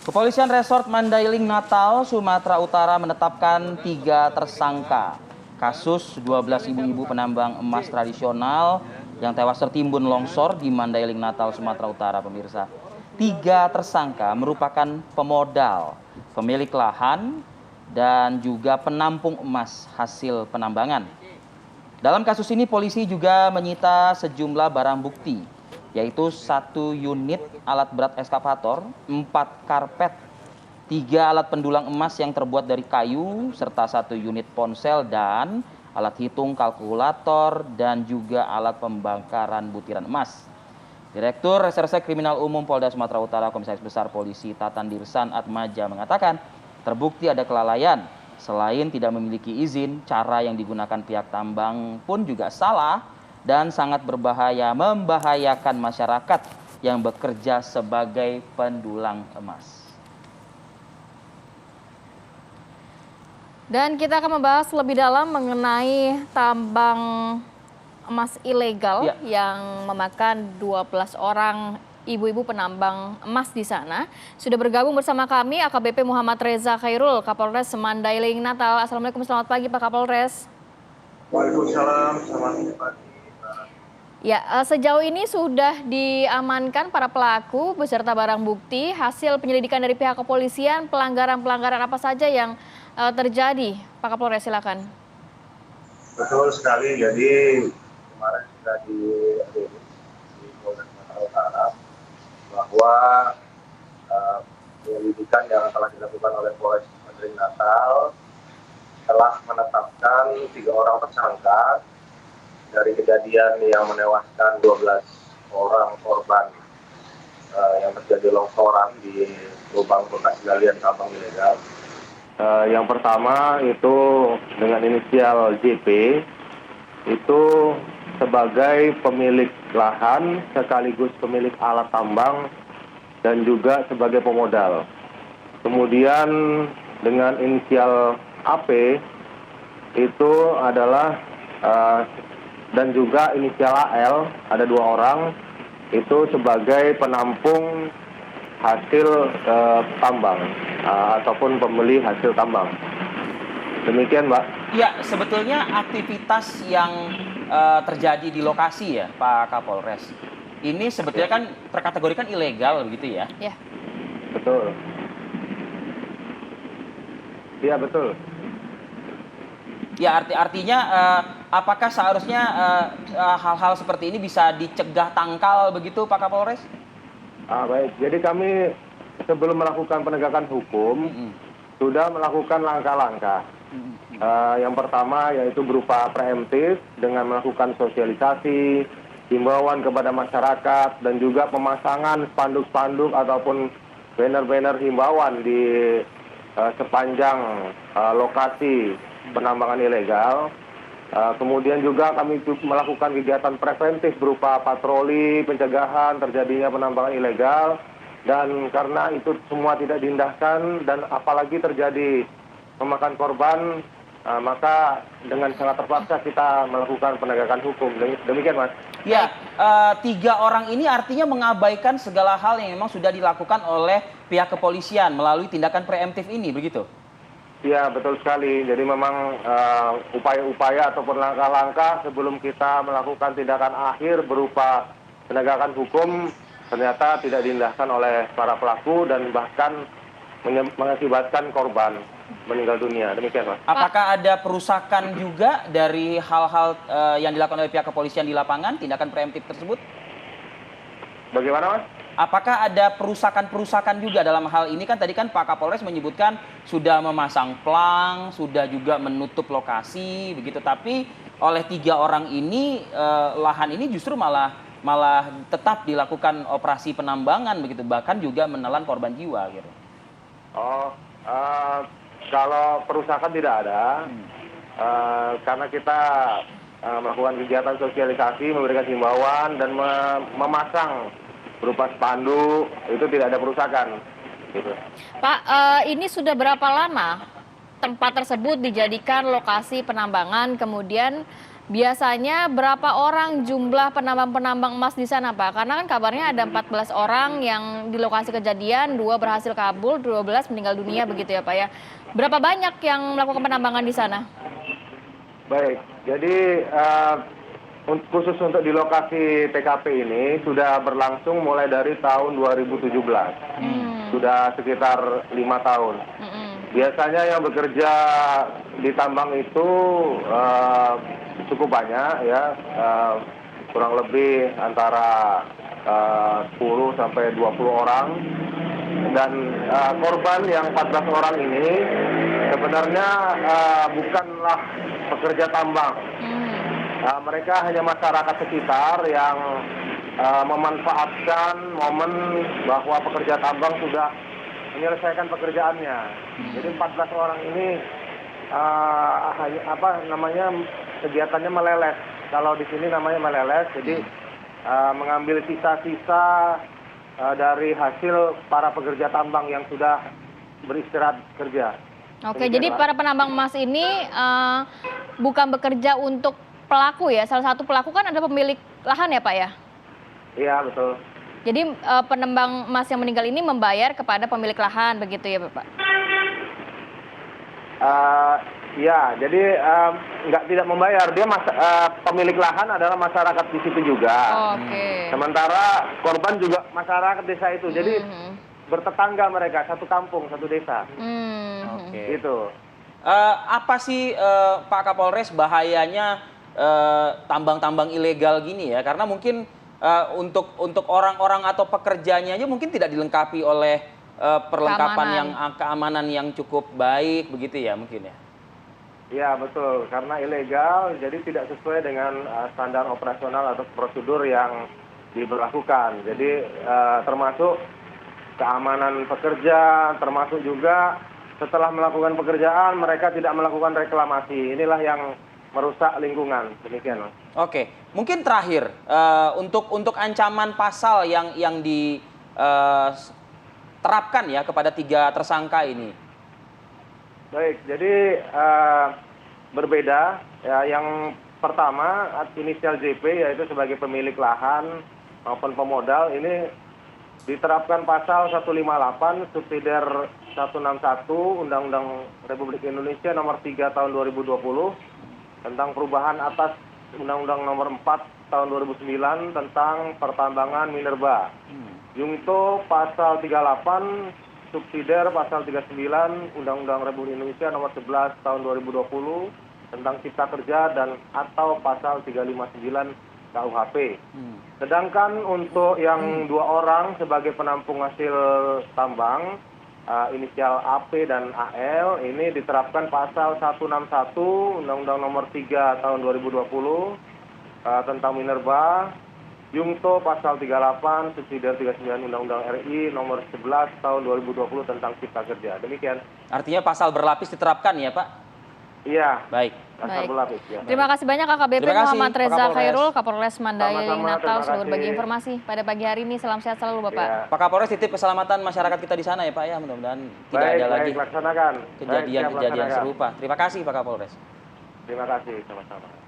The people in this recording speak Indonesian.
Kepolisian Resort Mandailing Natal, Sumatera Utara menetapkan 3 tersangka kasus 12 ibu-ibu penambang emas tradisional yang tewas tertimbun longsor di Mandailing Natal, Sumatera Utara, pemirsa. 3 tersangka merupakan pemodal, pemilik lahan, dan juga penampung emas hasil penambangan. Dalam kasus ini polisi juga menyita sejumlah barang bukti, yaitu 1 unit alat berat ekskavator, 4 karpet, 3 alat pendulang emas yang terbuat dari kayu, serta 1 unit ponsel dan alat hitung kalkulator dan juga alat pembakaran butiran emas. Direktur Reserse Kriminal Umum Polda Sumatera Utara Komisaris Besar Polisi Tatan Dirsan Atmaja mengatakan terbukti ada kelalaian. Selain tidak memiliki izin, cara yang digunakan pihak tambang pun juga salah dan sangat berbahaya, membahayakan masyarakat yang bekerja sebagai pendulang emas. Dan kita akan membahas lebih dalam mengenai tambang emas ilegal yang memakan 12 orang ibu-ibu penambang emas di sana. Sudah bergabung bersama kami AKBP Muhammad Reza Khairul, Kapolres Mandailing Natal. Assalamualaikum, selamat pagi Pak Kapolres. Waalaikumsalam, selamat pagi. Ya, sejauh ini sudah diamankan para pelaku beserta barang bukti. Hasil penyelidikan dari pihak kepolisian, pelanggaran-pelanggaran apa saja yang terjadi? Pak Kapolres, silakan. Betul sekali, jadi kemarin sudah di Polda Sumatera Utara bahwa penyelidikan yang telah dilakukan oleh Polres Mandailing Natal telah menetapkan 3 orang tersangka dari kejadian yang menewaskan 12 orang korban yang terjadi longsoran di lubang bekas galian tambang ilegal. Yang pertama itu dengan inisial JP, itu sebagai pemilik lahan sekaligus pemilik alat tambang dan juga sebagai pemodal. Kemudian dengan inisial AP itu adalah dan juga inisial AL, ada 2 orang, itu sebagai penampung hasil tambang ataupun pembeli hasil tambang. Demikian, Mbak. Ya, sebetulnya aktivitas yang terjadi di lokasi ya, Pak Kapolres. Ini sebetulnya kan terkategorikan ilegal begitu ya? Ya. Betul. Iya, betul. Ya, artinya apakah seharusnya hal-hal seperti ini bisa dicegah tangkal begitu Pak Kapolres? Baik, jadi kami sebelum melakukan penegakan hukum sudah melakukan langkah-langkah. Yang pertama yaitu berupa preemptif dengan melakukan sosialisasi, himbauan kepada masyarakat dan juga pemasangan spanduk-spanduk ataupun banner-banner himbauan di sepanjang lokasi penambangan ilegal. Kemudian juga kami melakukan kegiatan preventif berupa patroli, pencegahan terjadinya penambangan ilegal. Dan karena itu semua tidak diindahkan dan apalagi terjadi memakan korban, maka dengan sangat terpaksa kita melakukan penegakan hukum. Demikian, Mas. Ya, 3 orang ini artinya mengabaikan segala hal yang memang sudah dilakukan oleh pihak kepolisian melalui tindakan preemptif ini, begitu? Ya, betul sekali. Jadi memang upaya-upaya ataupun langkah-langkah sebelum kita melakukan tindakan akhir berupa penegakan hukum ternyata tidak diindahkan oleh para pelaku dan bahkan mengakibatkan korban meninggal dunia. Demikian, Mas. Apakah ada perusakan juga dari hal-hal yang dilakukan oleh pihak kepolisian di lapangan, tindakan preemptif tersebut? Bagaimana, Mas? Apakah ada perusakan-perusakan juga dalam hal ini? Kan tadi kan Pak Kapolres menyebutkan sudah memasang plang, sudah juga menutup lokasi, begitu. Tapi oleh 3 orang ini, lahan ini justru malah tetap dilakukan operasi penambangan, begitu. Bahkan juga menelan korban jiwa, gitu. Kalau perusakan tidak ada, karena kita melakukan kegiatan sosialisasi, memberikan himbauan dan memasang berupa spanduk, itu tidak ada perusakan. Gitu. Pak, ini sudah berapa lama tempat tersebut dijadikan lokasi penambangan, kemudian Biasanya berapa orang jumlah penambang-penambang emas di sana, Pak? Karena kan kabarnya ada 14 orang yang di lokasi kejadian, 2 berhasil kabur, 12 meninggal dunia begitu ya, Pak ya. Berapa banyak yang melakukan penambangan di sana? Baik, jadi khusus untuk di lokasi TKP ini sudah berlangsung mulai dari tahun 2017. Sudah sekitar 5 tahun. Biasanya yang bekerja di tambang itu cukup banyak ya, kurang lebih antara 10 sampai 20 orang. Dan korban yang 14 orang ini sebenarnya bukanlah pekerja tambang. Mereka hanya masyarakat sekitar yang memanfaatkan momen bahwa pekerja tambang sudah menyelesaikan pekerjaannya. Jadi 14 orang ini kegiatannya meleles. Kalau di sini namanya meleles, jadi mengambil sisa-sisa dari hasil para pekerja tambang yang sudah beristirahat kerja. Oke, jadi para penambang emas ini bukan bekerja untuk pelaku ya? Salah satu pelaku kan ada pemilik lahan ya, Pak ya? Iya, betul. Jadi penambang emas yang meninggal ini membayar kepada pemilik lahan begitu ya, Pak? Ya, jadi tidak membayar. Dia pemilik lahan adalah masyarakat di situ juga. Oke. Sementara korban juga masyarakat desa itu. Jadi bertetangga mereka, satu kampung, satu desa. Oke. Gitu. Apa sih Pak Kapolres bahayanya tambang-tambang ilegal gini ya? Karena mungkin untuk orang-orang atau pekerjanya aja mungkin tidak dilengkapi oleh perlengkapan keamanan yang cukup baik begitu ya mungkin ya. Iya betul, karena ilegal jadi tidak sesuai dengan standar operasional atau prosedur yang diberlakukan. Jadi termasuk keamanan pekerja, termasuk juga setelah melakukan pekerjaan mereka tidak melakukan reklamasi. Inilah yang merusak lingkungan, demikian. Oke, mungkin terakhir untuk ancaman pasal yang diterapkan ya kepada 3 tersangka ini. Baik, jadi berbeda. Ya, yang pertama inisial JP yaitu sebagai pemilik lahan maupun pemodal ini diterapkan pasal 158 subsidiar 161 Undang-Undang Republik Indonesia nomor 3 tahun 2020 tentang perubahan atas Undang-Undang nomor 4 tahun 2009 tentang pertambangan minerba. Jungto pasal 38 subsidiar pasal 39 Undang-Undang Republik Indonesia nomor 11 tahun 2020 tentang cipta kerja dan atau pasal 359 KUHP. Sedangkan untuk yang 2 orang sebagai penampung hasil tambang inisial AP dan AL ini diterapkan pasal 161 Undang-Undang nomor 3 tahun 2020 tentang minerba. Jungto pasal 38 subsidiar 39 Undang-Undang RI nomor 11 tahun 2020 tentang cipta kerja. Demikian. Artinya pasal berlapis diterapkan ya Pak? Iya. Baik. Pasal berlapis ya. Terima kasih banyak AKBP Muhammad Reza Khairul, Kapolres Mandailing Natal sudah berbagi informasi pada pagi hari ini. Salam sehat selalu Bapak. Ya. Pak Kapolres titip keselamatan masyarakat kita di sana ya Pak ya. Mudah-mudahan tidak ada lagi laksanakan. kejadian-kejadian serupa. Terima kasih Pak Kapolres. Terima kasih, sama-sama.